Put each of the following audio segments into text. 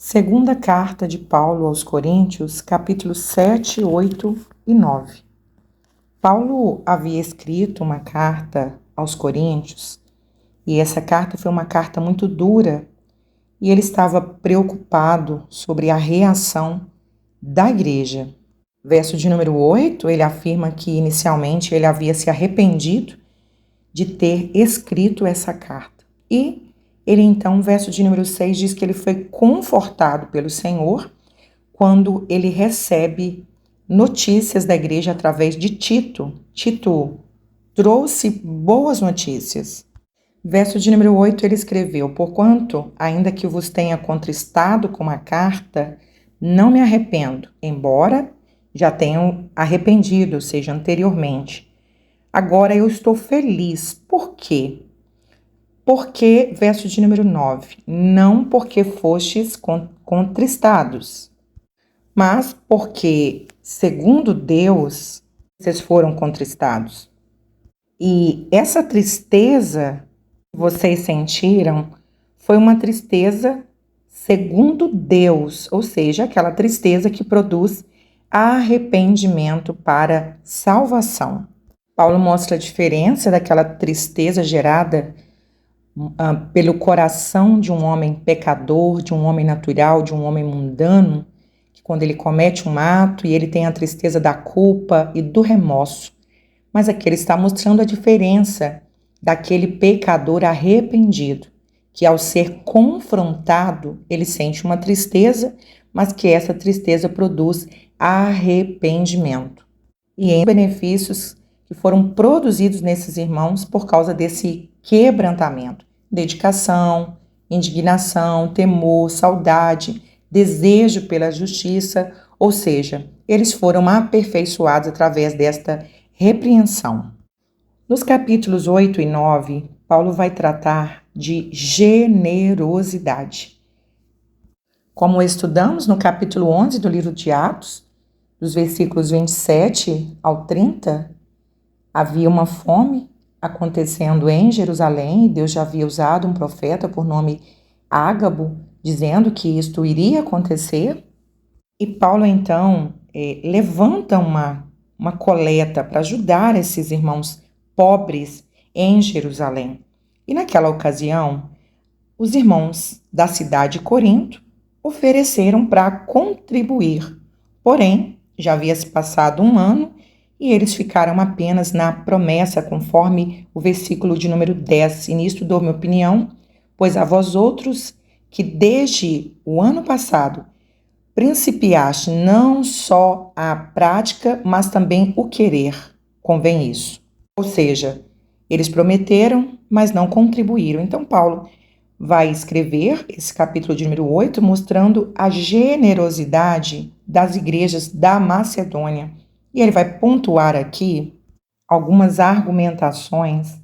Segunda carta de Paulo aos Coríntios, capítulos 7, 8 e 9. Paulo havia escrito uma carta aos Coríntios e essa carta foi uma carta muito dura e ele estava preocupado sobre a reação da igreja. Verso de número 8, ele afirma que inicialmente ele havia se arrependido de ter escrito essa carta. E ele então, verso de número 6, diz que ele foi confortado pelo Senhor quando ele recebe notícias da igreja através de Tito. Tito trouxe boas notícias. Verso de número 8, ele escreveu: Porquanto, ainda que vos tenha contristado com a carta, não me arrependo, embora já tenham arrependido, ou seja, anteriormente. Agora eu estou feliz. Por quê? Porque, verso de número 9, não porque fostes contristados, mas porque, segundo Deus, vocês foram contristados. E essa tristeza que vocês sentiram foi uma tristeza segundo Deus, ou seja, aquela tristeza que produz arrependimento para salvação. Paulo mostra a diferença daquela tristeza gerada pelo coração de um homem pecador, de um homem natural, de um homem mundano, que quando ele comete um ato e ele tem a tristeza da culpa e do remorso. Mas aqui ele está mostrando a diferença daquele pecador arrependido, que ao ser confrontado, ele sente uma tristeza, mas que essa tristeza produz arrependimento. E em benefícios que foram produzidos nesses irmãos por causa desse quebrantamento, dedicação, indignação, temor, saudade, desejo pela justiça, ou seja, eles foram aperfeiçoados através desta repreensão. Nos capítulos 8 e 9, Paulo vai tratar de generosidade. Como estudamos no capítulo 11 do livro de Atos, dos versículos 27 ao 30, havia uma fome acontecendo em Jerusalém e Deus já havia usado um profeta por nome Ágabo, dizendo que isto iria acontecer. E Paulo, então, levanta uma coleta para ajudar esses irmãos pobres em Jerusalém. E naquela ocasião, os irmãos da cidade de Corinto ofereceram para contribuir. Porém, já havia se passado um ano e eles ficaram apenas na promessa, conforme o versículo de número 10. E nisto dou minha opinião, pois a vós outros que desde o ano passado principiaste não só a prática, mas também o querer, convém isso. Ou seja, eles prometeram, mas não contribuíram. Então Paulo vai escrever esse capítulo de número 8, mostrando a generosidade das igrejas da Macedônia. E ele vai pontuar aqui algumas argumentações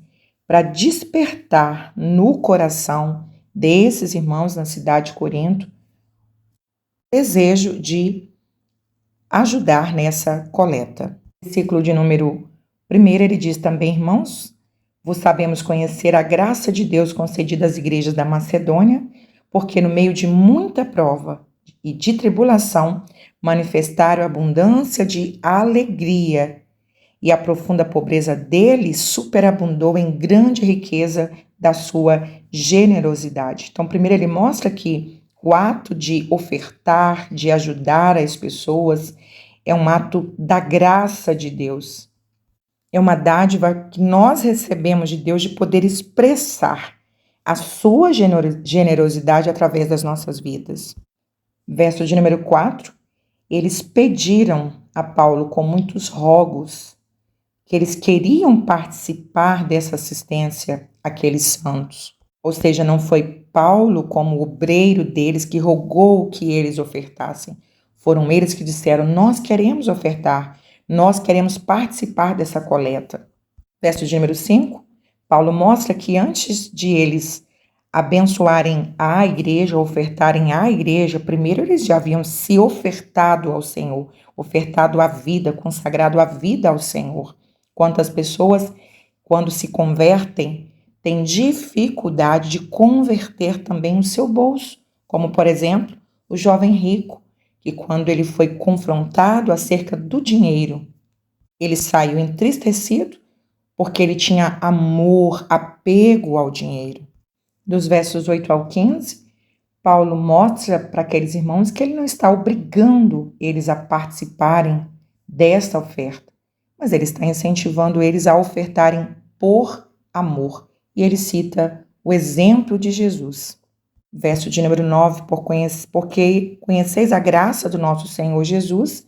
para despertar no coração desses irmãos na cidade de Corinto o desejo de ajudar nessa coleta. Versículo de número 1, ele diz também: Irmãos, vos sabemos conhecer a graça de Deus concedida às igrejas da Macedônia, porque no meio de muita prova e de tribulação manifestaram abundância de alegria, e a profunda pobreza deles superabundou em grande riqueza da sua generosidade. Então, primeiro ele mostra que o ato de ofertar, de ajudar as pessoas, é um ato da graça de Deus. É uma dádiva que nós recebemos de Deus de poder expressar a sua generosidade através das nossas vidas. Verso de número 4, eles pediram a Paulo com muitos rogos que eles queriam participar dessa assistência àqueles santos. Ou seja, não foi Paulo como obreiro deles que rogou que eles ofertassem. Foram eles que disseram: nós queremos ofertar, nós queremos participar dessa coleta. Verso de número 5, Paulo mostra que antes de eles abençoarem a igreja, ofertarem à igreja, primeiro eles já haviam se ofertado ao Senhor, ofertado a vida, consagrado a vida ao Senhor. Quantas pessoas, quando se convertem, têm dificuldade de converter também o seu bolso, como, por exemplo, o jovem rico, que quando ele foi confrontado acerca do dinheiro, ele saiu entristecido porque ele tinha amor, apego ao dinheiro. Dos versos 8 ao 15, Paulo mostra para aqueles irmãos que ele não está obrigando eles a participarem desta oferta, mas ele está incentivando eles a ofertarem por amor. E ele cita o exemplo de Jesus. Verso de número 9, porque conheceis a graça do nosso Senhor Jesus,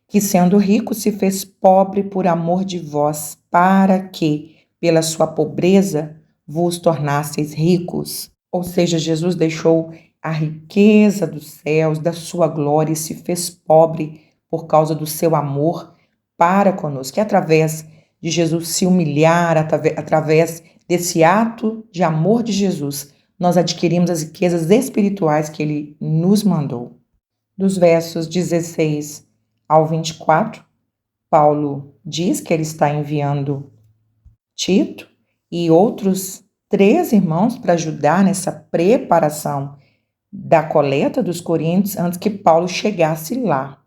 que sendo rico se fez pobre por amor de vós, para que, pela sua pobreza, vos tornasseis ricos. Ou seja, Jesus deixou a riqueza dos céus, da sua glória, e se fez pobre por causa do seu amor para conosco. E através de Jesus se humilhar, através desse ato de amor de Jesus, nós adquirimos as riquezas espirituais que ele nos mandou. Dos versos 16 ao 24, Paulo diz que ele está enviando Tito e outros 3 irmãos para ajudar nessa preparação da coleta dos coríntios antes que Paulo chegasse lá.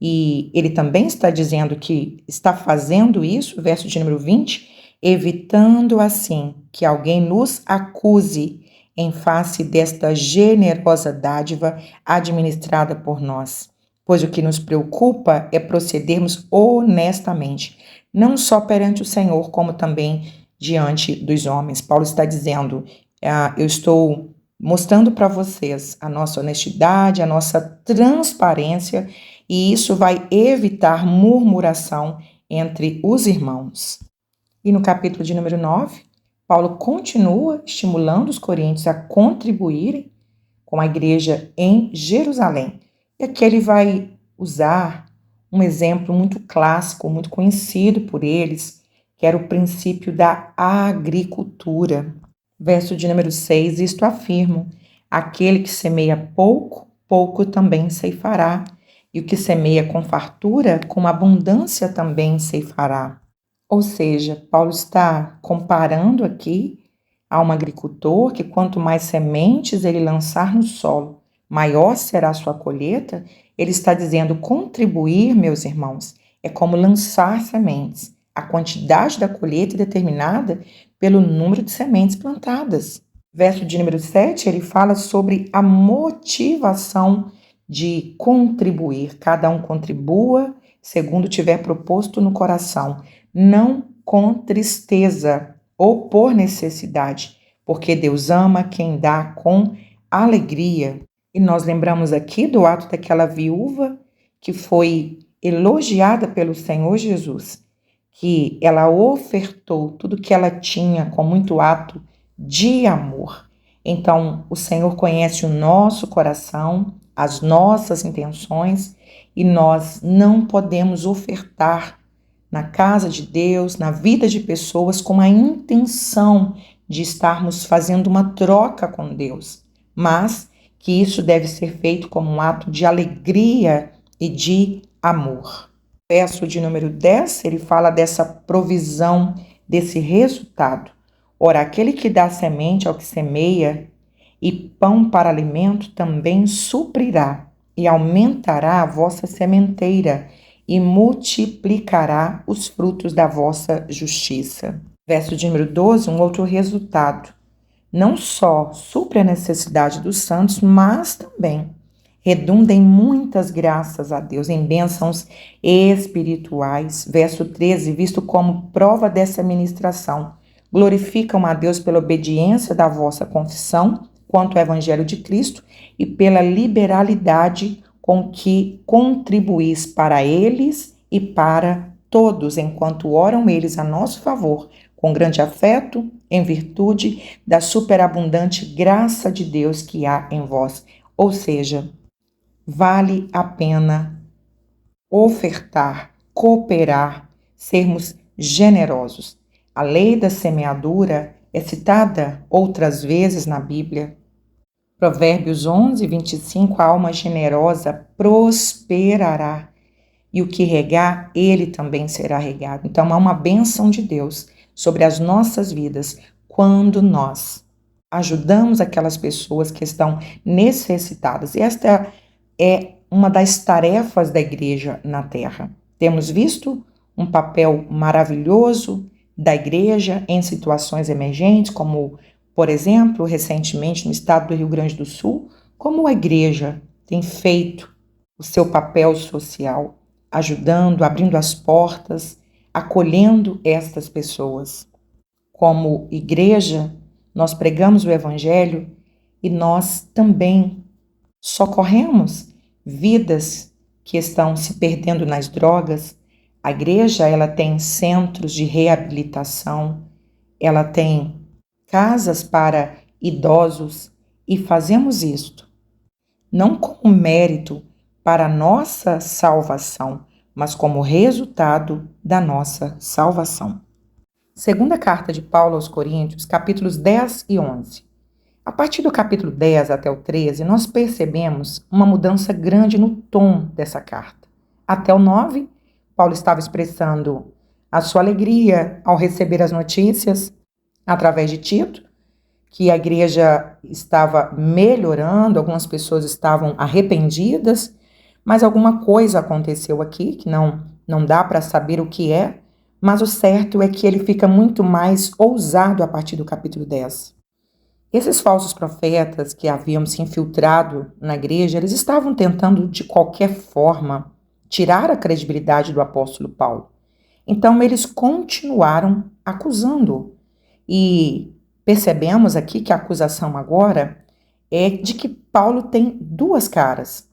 E ele também está dizendo que está fazendo isso, verso de número 20, evitando assim que alguém nos acuse em face desta generosa dádiva administrada por nós. Pois o que nos preocupa é procedermos honestamente, não só perante o Senhor, como também diante dos homens. Paulo está dizendo, eu estou mostrando para vocês a nossa honestidade, a nossa transparência, e isso vai evitar murmuração entre os irmãos. E no capítulo de número 9, Paulo continua estimulando os coríntios a contribuírem com a igreja em Jerusalém. E aqui ele vai usar um exemplo muito clássico, muito conhecido por eles, que era o princípio da agricultura. Verso de número 6, isto afirmo, aquele que semeia pouco, pouco também ceifará, e o que semeia com fartura, com abundância também ceifará. Ou seja, Paulo está comparando aqui a um agricultor que quanto mais sementes ele lançar no solo, maior será a sua colheita. Ele está dizendo contribuir, meus irmãos, é como lançar sementes. A quantidade da colheita é determinada pelo número de sementes plantadas. Verso de número 7, ele fala sobre a motivação de contribuir. Cada um contribua segundo tiver proposto no coração, não com tristeza ou por necessidade, porque Deus ama quem dá com alegria. E nós lembramos aqui do ato daquela viúva que foi elogiada pelo Senhor Jesus, que ela ofertou tudo que ela tinha com muito ato de amor. Então, o Senhor conhece o nosso coração, as nossas intenções, e nós não podemos ofertar na casa de Deus, na vida de pessoas, com a intenção de estarmos fazendo uma troca com Deus, mas que isso deve ser feito como um ato de alegria e de amor. Verso de número 10, ele fala dessa provisão, desse resultado. Ora, aquele que dá semente ao que semeia e pão para alimento também suprirá e aumentará a vossa sementeira e multiplicará os frutos da vossa justiça. Verso de número 12, um outro resultado. Não só supre a necessidade dos santos, mas também redunda em muitas graças a Deus, em bênçãos espirituais. Verso 13, visto como prova dessa ministração, glorificam a Deus pela obediência da vossa confissão quanto ao Evangelho de Cristo e pela liberalidade com que contribuís para eles e para todos, enquanto oram eles a nosso favor, com grande afeto, em virtude da superabundante graça de Deus que há em vós. Ou seja, vale a pena ofertar, cooperar, sermos generosos. A lei da semeadura é citada outras vezes na Bíblia. Provérbios 11, 25, a alma generosa prosperará, e o que regar, ele também será regado. Então, há uma bênção de Deus sobre as nossas vidas quando nós ajudamos aquelas pessoas que estão necessitadas. E esta é uma das tarefas da igreja na terra. Temos visto um papel maravilhoso da igreja em situações emergentes, como, por exemplo, recentemente no estado do Rio Grande do Sul, como a igreja tem feito o seu papel social, ajudando, abrindo as portas, acolhendo estas pessoas. Como igreja, nós pregamos o Evangelho e nós também socorremos vidas que estão se perdendo nas drogas. A igreja, ela tem centros de reabilitação, ela tem casas para idosos e fazemos isto não como mérito para a nossa salvação, mas como resultado da nossa salvação. Segunda carta de Paulo aos Coríntios, capítulos 10 e 11. A partir do capítulo 10 até o 13, nós percebemos uma mudança grande no tom dessa carta. Até o 9, Paulo estava expressando a sua alegria ao receber as notícias através de Tito, que a igreja estava melhorando, algumas pessoas estavam arrependidas, mas alguma coisa aconteceu aqui que não dá para saber o que é, mas o certo é que ele fica muito mais ousado a partir do capítulo 10. Esses falsos profetas que haviam se infiltrado na igreja, eles estavam tentando de qualquer forma tirar a credibilidade do apóstolo Paulo. Então eles continuaram acusando-o. E percebemos aqui que a acusação agora é de que Paulo tem duas caras.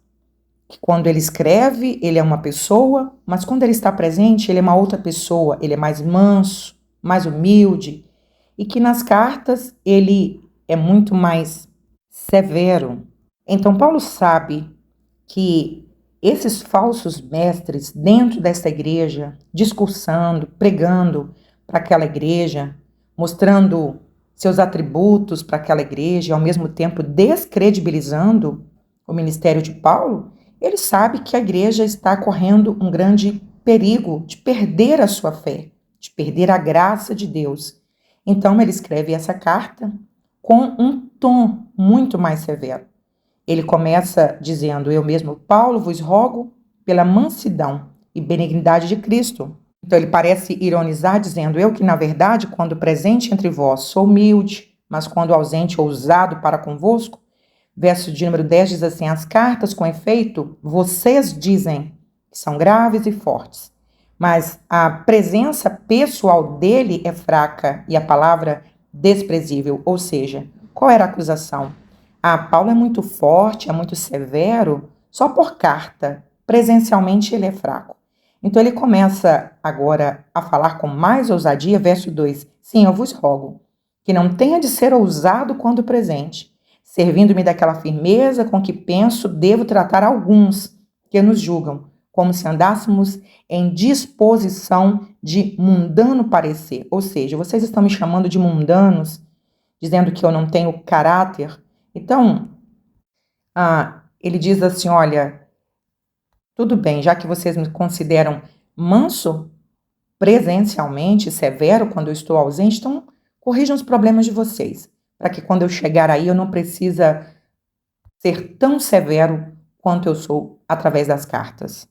Que quando ele escreve, ele é uma pessoa, mas quando ele está presente, ele é uma outra pessoa. Ele é mais manso, mais humilde. E que nas cartas ele é muito mais severo. Então Paulo sabe que esses falsos mestres dentro dessa igreja, discursando, pregando para aquela igreja, mostrando seus atributos para aquela igreja e ao mesmo tempo descredibilizando o ministério de Paulo, ele sabe que a igreja está correndo um grande perigo de perder a sua fé, de perder a graça de Deus. Então ele escreve essa carta com um tom muito mais severo. Ele começa dizendo: eu mesmo, Paulo, vos rogo pela mansidão e benignidade de Cristo. Então ele parece ironizar dizendo: eu que na verdade, quando presente entre vós, sou humilde, mas quando ausente, ousado para convosco. Verso de número 10 diz assim: as cartas, com efeito, vocês dizem que são graves e fortes, mas a presença pessoal dele é fraca e a palavra desprezível. Ou seja, qual era a acusação? Paulo é muito forte, é muito severo, só por carta. Presencialmente ele é fraco. Então ele começa agora a falar com mais ousadia, verso 2. Sim, eu vos rogo que não tenha de ser ousado quando presente, servindo-me daquela firmeza com que penso devo tratar alguns que nos julgam, como se andássemos em disposição de mundano parecer. Ou seja, vocês estão me chamando de mundanos, dizendo que eu não tenho caráter. Então, ele diz assim, olha, tudo bem, já que vocês me consideram manso, presencialmente, severo quando eu estou ausente, então corrijam os problemas de vocês, para que quando eu chegar aí eu não precisa ser tão severo quanto eu sou através das cartas.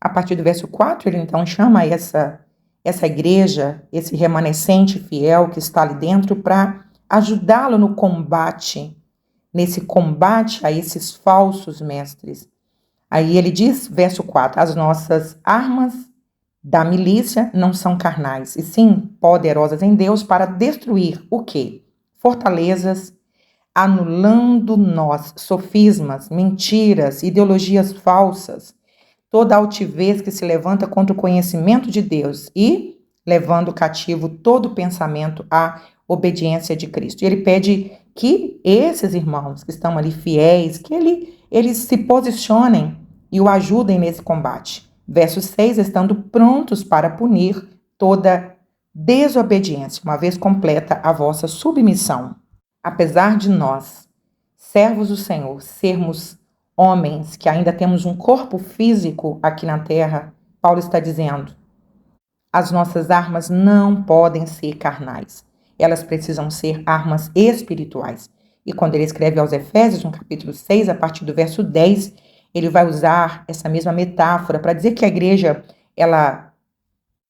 A partir do verso 4, ele então chama essa igreja, esse remanescente fiel que está ali dentro, para ajudá-lo no combate, nesse combate a esses falsos mestres. Aí ele diz, verso 4, as nossas armas da milícia não são carnais, e sim poderosas em Deus para destruir o quê? Fortalezas, anulando nós sofismas, mentiras, ideologias falsas, toda altivez que se levanta contra o conhecimento de Deus e levando cativo todo pensamento à obediência de Cristo. E ele pede que esses irmãos que estão ali fiéis, que eles se posicionem e o ajudem nesse combate. Verso 6, estando prontos para punir toda desobediência, uma vez completa a vossa submissão. Apesar de nós, servos do Senhor, sermos homens que ainda temos um corpo físico aqui na terra, Paulo está dizendo, as nossas armas não podem ser carnais. elas precisam ser armas espirituais. E quando ele escreve aos Efésios, no capítulo 6, a partir do verso 10, ele vai usar essa mesma metáfora para dizer que a igreja, ela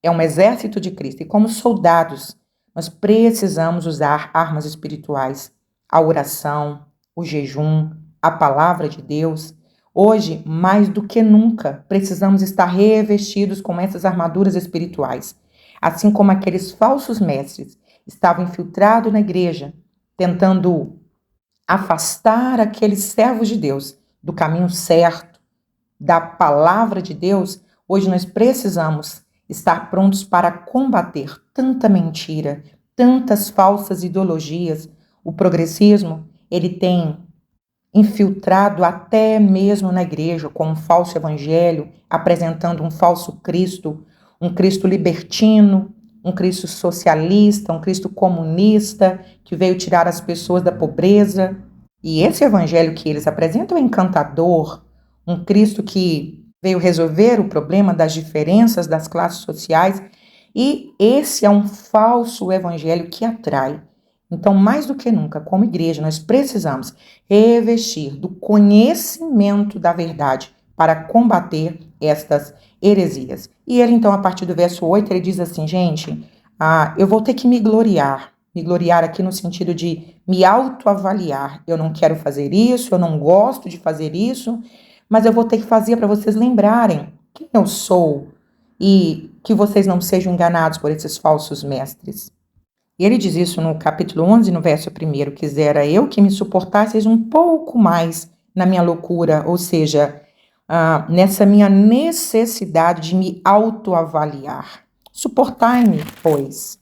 é um exército de Cristo. E como soldados, nós precisamos usar armas espirituais. A oração, o jejum, a palavra de Deus. Hoje, mais do que nunca, precisamos estar revestidos com essas armaduras espirituais. Assim como aqueles falsos mestres estavam infiltrados na igreja, tentando afastar aqueles servos de Deus do caminho certo, da palavra de Deus, hoje nós precisamos estar prontos para combater tanta mentira, tantas falsas ideologias. O progressismo, ele tem infiltrado até mesmo na igreja com um falso evangelho, apresentando um falso Cristo, um Cristo libertino, um Cristo socialista, um Cristo comunista, que veio tirar as pessoas da pobreza. E esse evangelho que eles apresentam é encantador, um Cristo que veio resolver o problema das diferenças das classes sociais, e esse é um falso evangelho que atrai. Então, mais do que nunca, como igreja, nós precisamos revestir do conhecimento da verdade para combater estas heresias. E ele, então, a partir do verso 8, ele diz assim, gente, eu vou ter que me gloriar aqui no sentido de me autoavaliar. Eu não quero fazer isso, eu não gosto de fazer isso, mas eu vou ter que fazer para vocês lembrarem quem eu sou e que vocês não sejam enganados por esses falsos mestres. E ele diz isso no capítulo 11, no verso 1, quisera eu que me suportasseis um pouco mais na minha loucura, ou seja, nessa minha necessidade de me autoavaliar. Suportai-me, pois,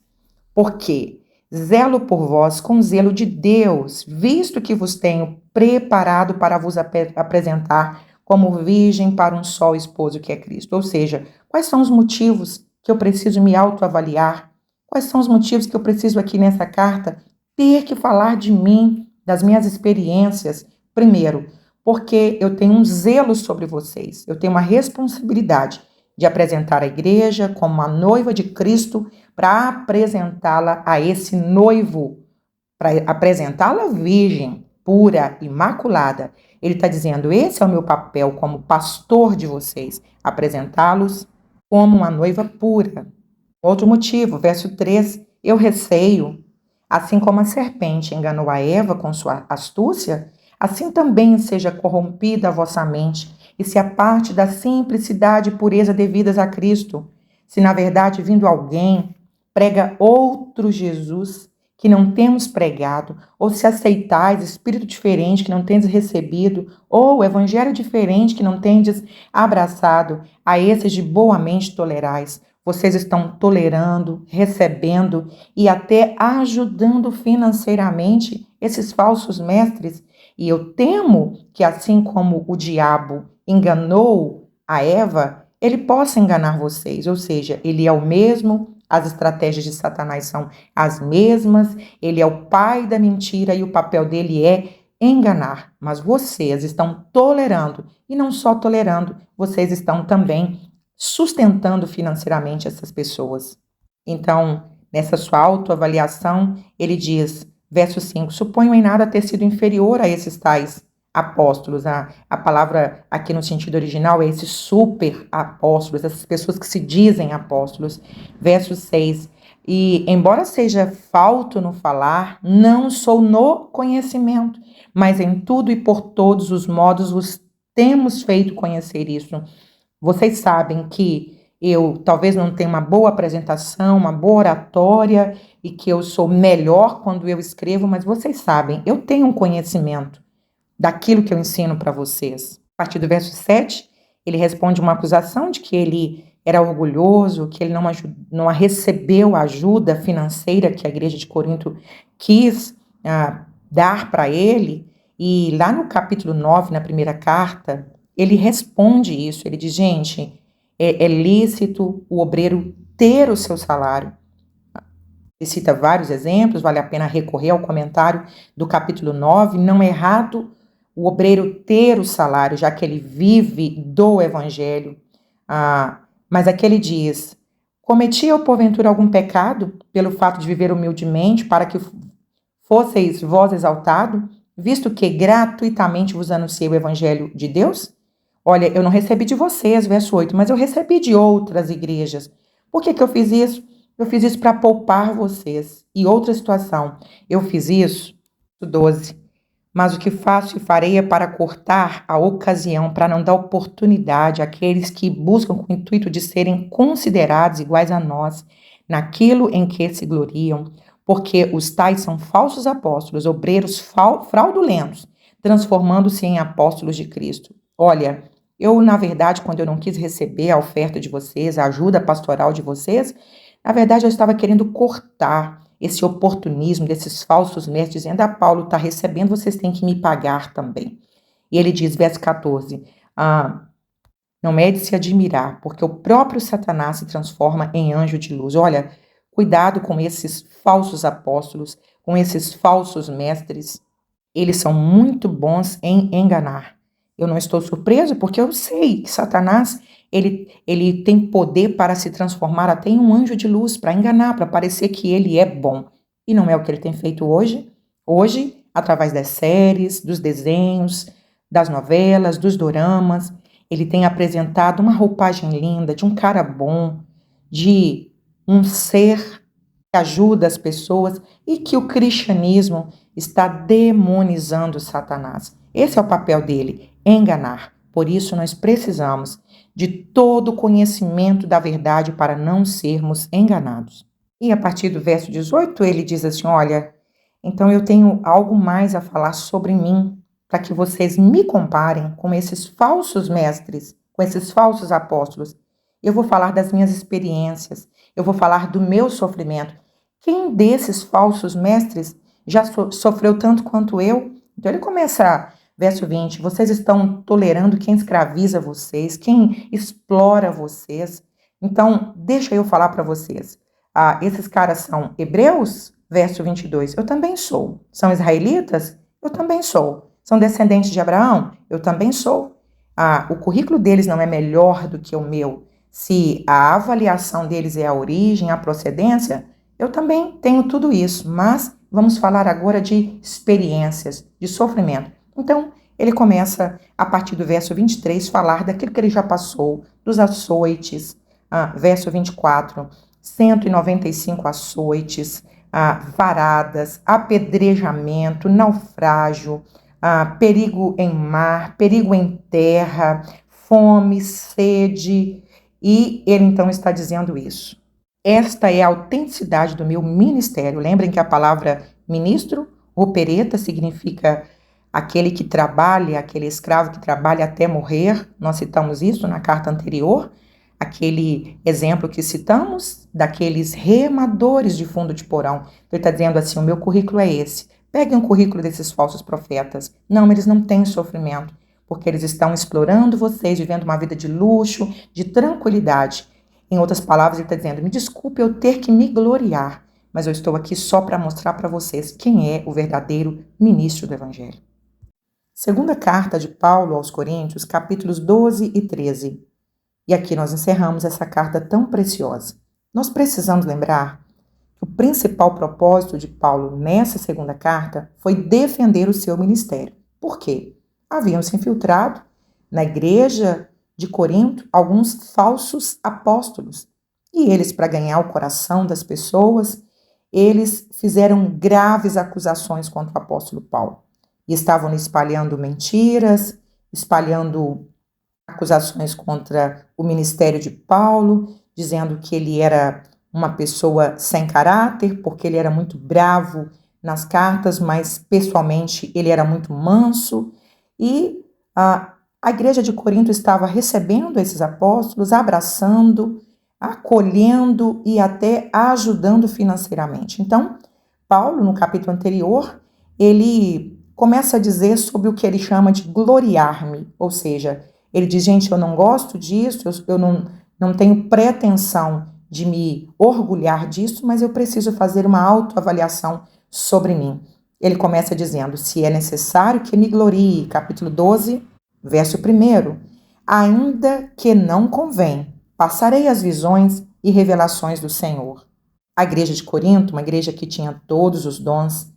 porque zelo por vós com zelo de Deus, visto que vos tenho preparado para vos apresentar como virgem para um só esposo que é Cristo. Ou seja, quais são os motivos que eu preciso me autoavaliar? Quais são os motivos que eu preciso aqui nessa carta ter que falar de mim, das minhas experiências? Primeiro, porque eu tenho um zelo sobre vocês, eu tenho uma responsabilidade de apresentar a igreja como uma noiva de Cristo para apresentá-la a esse noivo, para apresentá-la virgem, pura, imaculada. Ele está dizendo, esse é o meu papel como pastor de vocês, apresentá-los como uma noiva pura. Outro motivo, verso 3, eu receio, assim como a serpente enganou a Eva com sua astúcia, assim também seja corrompida a vossa mente e se aparte da simplicidade e pureza devidas a Cristo. Se na verdade vindo alguém prega outro Jesus que não temos pregado, ou se aceitais espírito diferente que não tendes recebido, ou evangelho diferente que não tendes abraçado, a esses de boa mente tolerais. Vocês estão tolerando, recebendo e até ajudando financeiramente esses falsos mestres. E eu temo que, assim como o diabo enganou a Eva, ele possa enganar vocês. Ou seja, ele é o mesmo, as estratégias de Satanás são as mesmas, ele é o pai da mentira e o papel dele é enganar. Mas vocês estão tolerando, e não só tolerando, vocês estão também sustentando financeiramente essas pessoas. Então, nessa sua autoavaliação, ele diz, verso 5, suponho em nada ter sido inferior a esses tais apóstolos. A palavra aqui no sentido original é esses super apóstolos, essas pessoas que se dizem apóstolos. Verso 6, e embora seja falto no falar, não sou no conhecimento, mas em tudo e por todos os modos vos temos feito conhecer isso. Vocês sabem que eu talvez não tenha uma boa apresentação, uma boa oratória e que eu sou melhor quando eu escrevo, mas vocês sabem, eu tenho um conhecimento daquilo que eu ensino para vocês. A partir do verso 7, ele responde uma acusação de que ele era orgulhoso, que ele não recebeu a ajuda financeira que a igreja de Corinto quis dar para ele. E lá no capítulo 9, na primeira carta, ele responde isso, ele diz, gente, é lícito o obreiro ter o seu salário. Ele cita vários exemplos, vale a pena recorrer ao comentário do capítulo 9, não é errado o obreiro ter o salário, já que ele vive do evangelho. Mas aqui ele diz, Cometi eu, porventura, algum pecado pelo fato de viver humildemente, para que fosseis vós exaltado, visto que gratuitamente vos anunciei o evangelho de Deus? Olha, eu não recebi de vocês, verso 8, mas eu recebi de outras igrejas. Por que eu fiz isso? Eu fiz isso para poupar vocês. E outra situação, eu fiz isso, 12. Mas o que faço e farei é para cortar a ocasião, para não dar oportunidade àqueles que buscam com o intuito de serem considerados iguais a nós, naquilo em que se gloriam, porque os tais são falsos apóstolos, obreiros fraudulentos, transformando-se em apóstolos de Cristo. Olha, eu, na verdade, quando eu não quis receber a oferta de vocês, a ajuda pastoral de vocês, na verdade eu estava querendo cortar esse oportunismo desses falsos mestres, dizendo, Paulo está recebendo, vocês têm que me pagar também. E ele diz, verso 14, não é de se admirar, porque o próprio Satanás se transforma em anjo de luz. Olha, cuidado com esses falsos apóstolos, com esses falsos mestres. Eles são muito bons em enganar. Eu não estou surpreso, porque eu sei que Satanás, ele tem poder para se transformar até em um anjo de luz, para enganar, para parecer que ele é bom. E não é o que ele tem feito hoje. Hoje, através das séries, dos desenhos, das novelas, dos doramas, ele tem apresentado uma roupagem linda, de um cara bom, de um ser que ajuda as pessoas, e que o cristianismo está demonizando Satanás. Esse é o papel dele, enganar. Por isso nós precisamos de todo o conhecimento da verdade para não sermos enganados. E a partir do verso 18 ele diz assim, olha, então eu tenho algo mais a falar sobre mim, para que vocês me comparem com esses falsos mestres, com esses falsos apóstolos. Eu vou falar das minhas experiências, eu vou falar do meu sofrimento. Quem desses falsos mestres já sofreu tanto quanto eu? Então ele começa, verso 20, vocês estão tolerando quem escraviza vocês, quem explora vocês. Então, deixa eu falar para vocês. Esses caras são hebreus? Verso 22, eu também sou. São israelitas? Eu também sou. São descendentes de Abraão? Eu também sou. O currículo deles não é melhor do que o meu. Se a avaliação deles é a origem, a procedência, eu também tenho tudo isso, mas vamos falar agora de experiências, de sofrimento. Então, ele começa, a partir do verso 23, falar daquilo que ele já passou, dos açoites, verso 24, 195 açoites, varadas, apedrejamento, naufrágio, perigo em mar, perigo em terra, fome, sede, e ele então está dizendo isso. Esta é a autenticidade do meu ministério. Lembrem que a palavra ministro, opereta, significa aquele que trabalha, aquele escravo que trabalha até morrer. Nós citamos isso na carta anterior. Aquele exemplo que citamos, daqueles remadores de fundo de porão. Ele está dizendo assim, o meu currículo é esse. Peguem o currículo desses falsos profetas. Não, eles não têm sofrimento, porque eles estão explorando vocês, vivendo uma vida de luxo, de tranquilidade. Em outras palavras, ele está dizendo, me desculpe eu ter que me gloriar, mas eu estou aqui só para mostrar para vocês quem é o verdadeiro ministro do Evangelho. Segunda carta de Paulo aos Coríntios, capítulos 12 e 13. E aqui nós encerramos essa carta tão preciosa. Nós precisamos lembrar que o principal propósito de Paulo nessa segunda carta foi defender o seu ministério. Por quê? Haviam se infiltrado na igreja de Corinto alguns falsos apóstolos. E eles, para ganhar o coração das pessoas, eles fizeram graves acusações contra o apóstolo Paulo. E estavam espalhando mentiras, espalhando acusações contra o ministério de Paulo, dizendo que ele era uma pessoa sem caráter, porque ele era muito bravo nas cartas, mas pessoalmente ele era muito manso. E a igreja de Corinto estava recebendo esses apóstolos, abraçando, acolhendo e até ajudando financeiramente. Então, Paulo, no capítulo anterior, ele começa a dizer sobre o que ele chama de gloriar-me, ou seja, ele diz, gente, eu não gosto disso, eu não tenho pretensão de me orgulhar disso, mas eu preciso fazer uma autoavaliação sobre mim. Ele começa dizendo, se é necessário que me glorie, capítulo 12, verso 1, ainda que não convém, passarei as visões e revelações do Senhor. A igreja de Corinto, uma igreja que tinha todos os dons,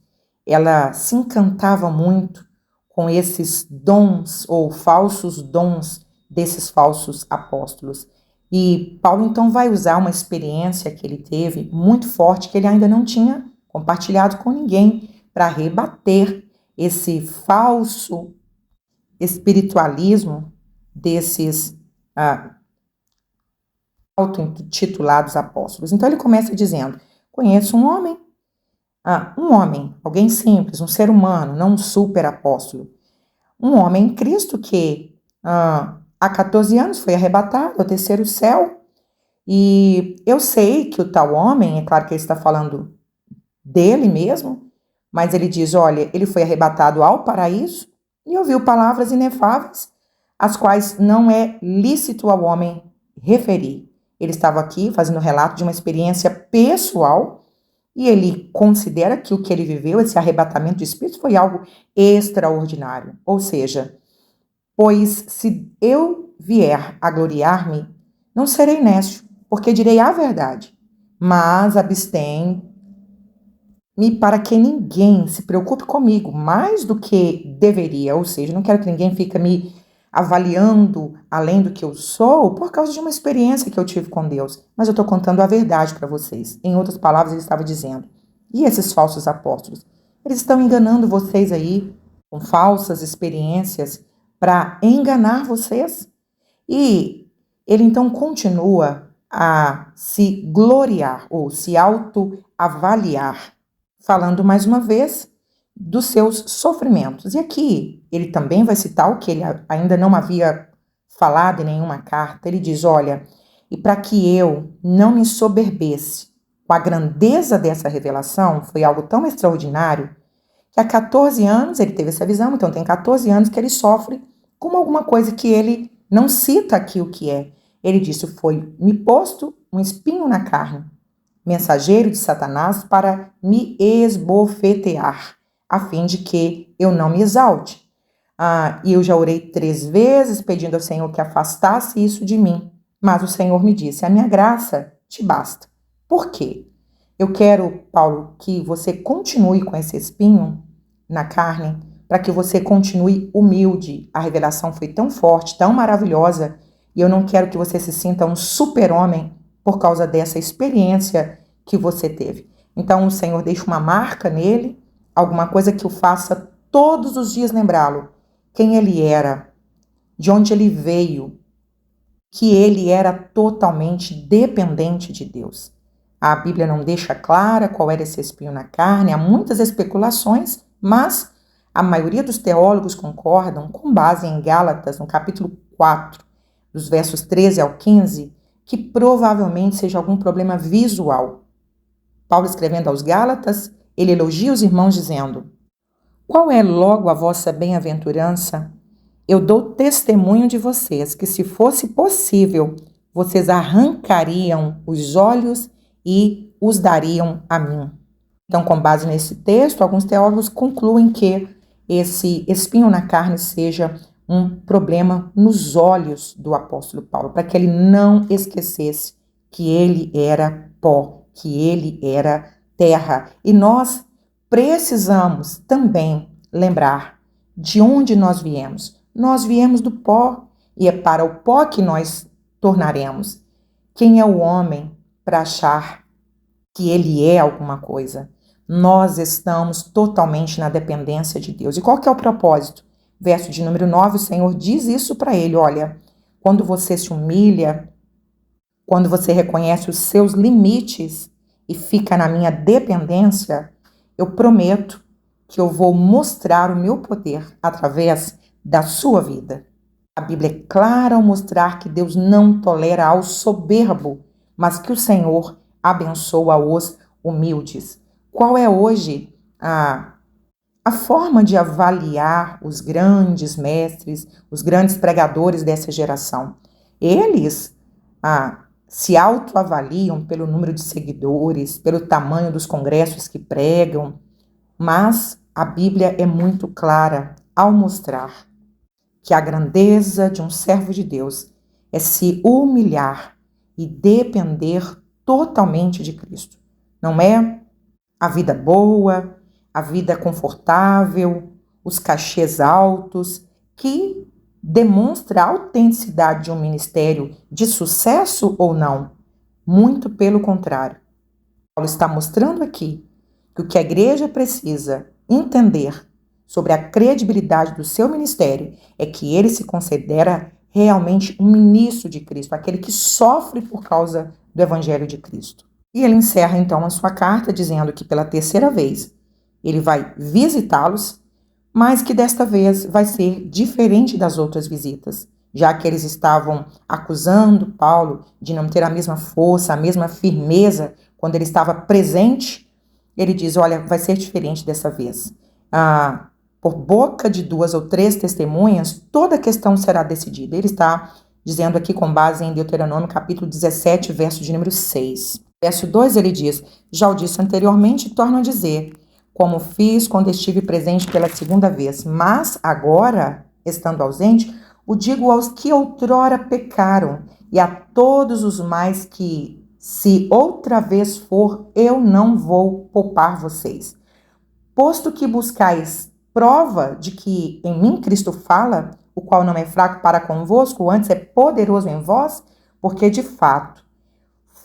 ela se encantava muito com esses dons ou falsos dons desses falsos apóstolos. E Paulo então vai usar uma experiência que ele teve muito forte, que ele ainda não tinha compartilhado com ninguém, para rebater esse falso espiritualismo desses auto-intitulados apóstolos. Então ele começa dizendo: conheço um homem, alguém simples, um ser humano, não um super apóstolo, um homem em Cristo que há 14 anos foi arrebatado ao terceiro céu, e eu sei que o tal homem, é claro que ele está falando dele mesmo, mas ele diz, olha, ele foi arrebatado ao paraíso e ouviu palavras inefáveis, as quais não é lícito ao homem referir. Ele estava aqui fazendo relato de uma experiência pessoal e ele considera que o que ele viveu, esse arrebatamento de espírito, foi algo extraordinário. Ou seja, pois se eu vier a gloriar-me, não serei nécio, porque direi a verdade, mas abstém-me para que ninguém se preocupe comigo mais do que deveria. Ou seja, não quero que ninguém fique me avaliando além do que eu sou por causa de uma experiência que eu tive com Deus. Mas eu estou contando a verdade para vocês. Em outras palavras, ele estava dizendo, e esses falsos apóstolos? Eles estão enganando vocês aí com falsas experiências para enganar vocês? E ele então continua a se gloriar ou se autoavaliar, falando mais uma vez dos seus sofrimentos. E aqui ele também vai citar o que ele ainda não havia falado em nenhuma carta. Ele diz, olha, e para que eu não me soberbesse com a grandeza dessa revelação, foi algo tão extraordinário, que há 14 anos ele teve essa visão, então tem 14 anos que ele sofre com alguma coisa que ele não cita aqui o que é. Ele disse, foi me posto um espinho na carne, mensageiro de Satanás para me esbofetear, a fim de que eu não me exalte. E eu já orei 3 vezes pedindo ao Senhor que afastasse isso de mim. Mas o Senhor me disse, a minha graça te basta. Por quê? Eu quero, Paulo, que você continue com esse espinho na carne, para que você continue humilde. A revelação foi tão forte, tão maravilhosa, e eu não quero que você se sinta um super-homem por causa dessa experiência que você teve. Então o Senhor deixa uma marca nele, alguma coisa que o faça todos os dias lembrá-lo, quem ele era, de onde ele veio, que ele era totalmente dependente de Deus. A Bíblia não deixa clara qual era esse espinho na carne, há muitas especulações, mas a maioria dos teólogos concordam, com base em Gálatas, no capítulo 4, dos versos 13 ao 15, que provavelmente seja algum problema visual. Paulo, escrevendo aos Gálatas, ele elogia os irmãos dizendo, qual é logo a vossa bem-aventurança? Eu dou testemunho de vocês que, se fosse possível, vocês arrancariam os olhos e os dariam a mim. Então, com base nesse texto, alguns teólogos concluem que esse espinho na carne seja um problema nos olhos do apóstolo Paulo, para que ele não esquecesse que ele era pó, que ele era terra. E nós precisamos também lembrar de onde nós viemos. Nós viemos do pó e é para o pó que nós tornaremos. Quem é o homem para achar que ele é alguma coisa? Nós estamos totalmente na dependência de Deus. E qual que é o propósito? Verso de número 9, o Senhor diz isso para ele, olha, quando você se humilha, quando você reconhece os seus limites e fica na minha dependência, eu prometo que eu vou mostrar o meu poder através da sua vida. A Bíblia é clara ao mostrar que Deus não tolera ao soberbo, mas que o Senhor abençoa os humildes. Qual é hoje a forma de avaliar os grandes mestres, os grandes pregadores dessa geração? Eles se autoavaliam pelo número de seguidores, pelo tamanho dos congressos que pregam, mas a Bíblia é muito clara ao mostrar que a grandeza de um servo de Deus é se humilhar e depender totalmente de Cristo. Não é a vida boa, a vida confortável, os cachês altos, que demonstra a autenticidade de um ministério de sucesso ou não. Muito pelo contrário. Paulo está mostrando aqui que o que a igreja precisa entender sobre a credibilidade do seu ministério é que ele se considera realmente um ministro de Cristo, aquele que sofre por causa do evangelho de Cristo. E ele encerra então a sua carta dizendo que pela terceira vez ele vai visitá-los, mas que desta vez vai ser diferente das outras visitas, já que eles estavam acusando Paulo de não ter a mesma força, a mesma firmeza quando ele estava presente. Ele diz, olha, vai ser diferente dessa vez. Por boca de 2 ou 3 testemunhas, toda a questão será decidida. Ele está dizendo aqui com base em Deuteronômio capítulo 17, verso de número 6. Verso 2 ele diz, já o disse anteriormente, torno a dizer, como fiz quando estive presente pela segunda vez, mas agora, estando ausente, o digo aos que outrora pecaram e a todos os mais que, se outra vez for, eu não vou poupar vocês. Posto que buscais prova de que em mim Cristo fala, o qual não é fraco para convosco, antes é poderoso em vós, porque de fato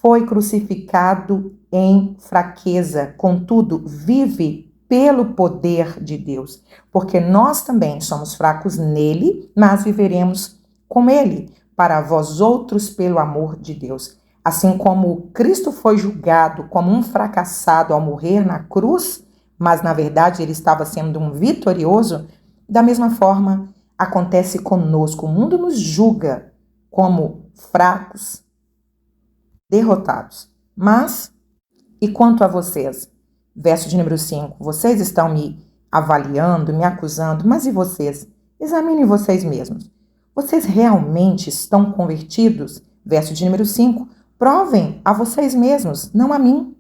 foi crucificado em fraqueza, contudo vive pelo poder de Deus, porque nós também somos fracos nele, mas viveremos com ele, para vós outros pelo amor de Deus. Assim como Cristo foi julgado como um fracassado ao morrer na cruz, mas na verdade ele estava sendo um vitorioso, da mesma forma acontece conosco. O mundo nos julga como fracos, derrotados. Mas, e quanto a vocês? Verso de número 5, vocês estão me avaliando, me acusando, mas e vocês? Examinem vocês mesmos. Vocês realmente estão convertidos? Verso de número 5, provem a vocês mesmos, não a mim.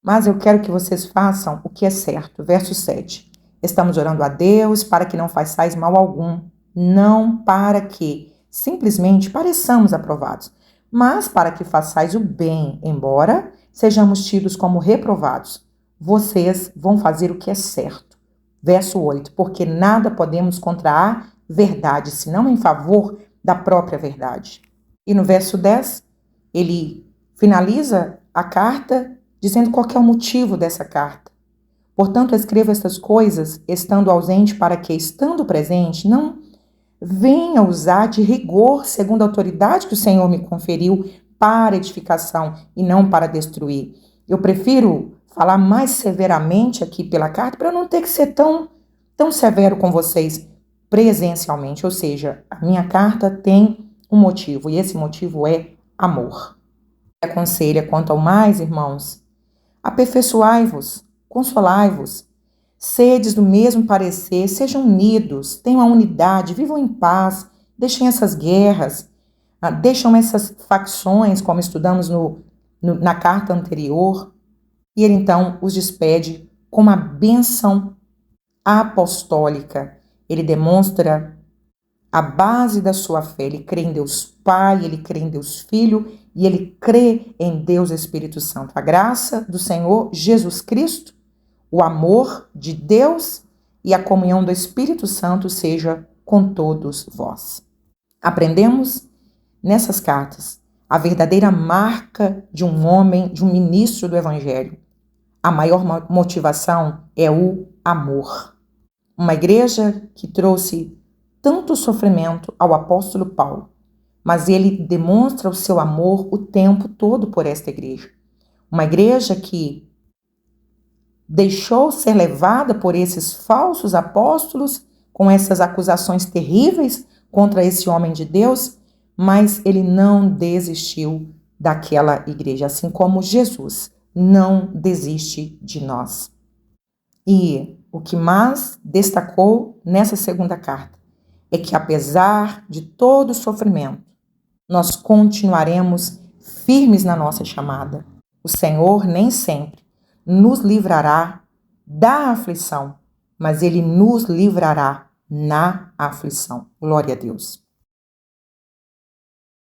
Mas eu quero que vocês façam o que é certo. Verso 7, estamos orando a Deus para que não façais mal algum, não para que simplesmente pareçamos aprovados, mas para que façais o bem, embora sejamos tidos como reprovados. Vocês vão fazer o que é certo. Verso 8, porque nada podemos contra a verdade, senão em favor da própria verdade. E no verso 10, ele finaliza a carta dizendo qual é o motivo dessa carta. Portanto, escreva estas coisas, estando ausente, para que, estando presente, não venha usar de rigor, segundo a autoridade que o Senhor me conferiu, para edificação e não para destruir. Eu prefiro falar mais severamente aqui pela carta, para eu não ter que ser tão severo com vocês presencialmente. Ou seja, a minha carta tem um motivo, e esse motivo é amor. Aconselha quanto ao mais, irmãos, aperfeiçoai-vos, consolai-vos, sedes do mesmo parecer, sejam unidos, tenham a unidade, vivam em paz, deixem essas guerras, deixem essas facções, como estudamos na carta anterior. E ele então os despede com uma bênção apostólica. Ele demonstra a base da sua fé. Ele crê em Deus Pai, ele crê em Deus Filho e ele crê em Deus Espírito Santo. A graça do Senhor Jesus Cristo, o amor de Deus e a comunhão do Espírito Santo seja com todos vós. Aprendemos nessas cartas a verdadeira marca de um homem, de um ministro do Evangelho. A maior motivação é o amor. Uma igreja que trouxe tanto sofrimento ao apóstolo Paulo, mas ele demonstra o seu amor o tempo todo por esta igreja. Uma igreja que deixou ser levada por esses falsos apóstolos, com essas acusações terríveis contra esse homem de Deus, mas ele não desistiu daquela igreja, assim como Jesus não desiste de nós. E o que mais destacou nessa segunda carta é que, apesar de todo o sofrimento, nós continuaremos firmes na nossa chamada. O Senhor nem sempre nos livrará da aflição, mas Ele nos livrará na aflição. Glória a Deus.